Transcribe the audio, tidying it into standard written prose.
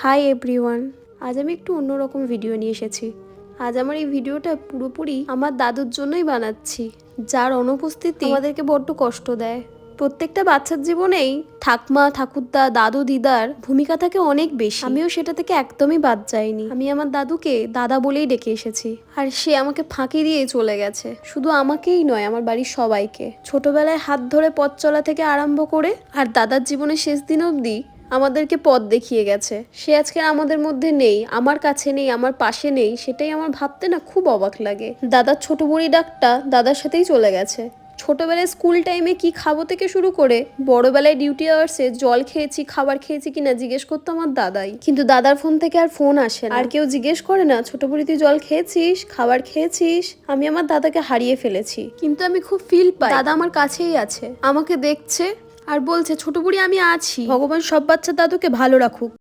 Hi everyone, আজ আমি একটু অন্যরকম ভিডিও নিয়ে এসেছি। আজ আমার এই ভিডিওটা পুরোপুরি আমার দাদুর জন্যই বানাচ্ছি, যার অনুপস্থিতি আমাদেরকে বড্ড কষ্ট দেয়। প্রত্যেকটা বাচ্চার জীবনেই ঠাকমা, ঠাকুরদা, দাদু, দিদার ভূমিকা থাকে অনেক বেশি। আমিও সেটা থেকে একদমই বাদ যাইনি। আমি আমার দাদুকে দাদা বলেই ডেকে এসেছি, আর সে আমাকে ফাঁকি দিয়ে চলে গেছে। শুধু আমাকেই নয়, আমার বাড়ির সবাইকে। ছোটবেলায় হাত ধরে পথ চলা থেকে আরম্ভ করে আর দাদার জীবনের শেষ দিন অবধি আমাদেরকে পথ দেখিয়ে গেছে। সে আজকে আমাদের মধ্যে নেই, আমার কাছে নেই, আমার পাশে নেই, সেটাই আমার ভাবতে না খুব অবাক লাগে। দাদার ছোট বুড়ি ডাকটা দাদার সাথেই চলে গেছে। ছোটবেলায় স্কুল টাইমে কি খাবো থেকে শুরু করে বড়বেলায় ডিউটি আওয়ার্সে জল খেয়েছি, খাবার খেয়েছি কিনা জিজ্ঞেস করতো আমার দাদাই। কিন্তু দাদার ফোন থেকে আর ফোন আসে না, আর কেউ জিজ্ঞেস করে না ছোট বুড়ি তুই জল খেয়েছিস, খাবার খেয়েছিস। আমি আমার দাদাকে হারিয়ে ফেলেছি, কিন্তু আমি খুব ফিল পাই দাদা আমার কাছেই আছে, আমাকে দেখছে আর বলছে ছোট বুড়ি আমি আছি। ভগবান সব বাচ্চা দাদুকে ভালো রাখুক।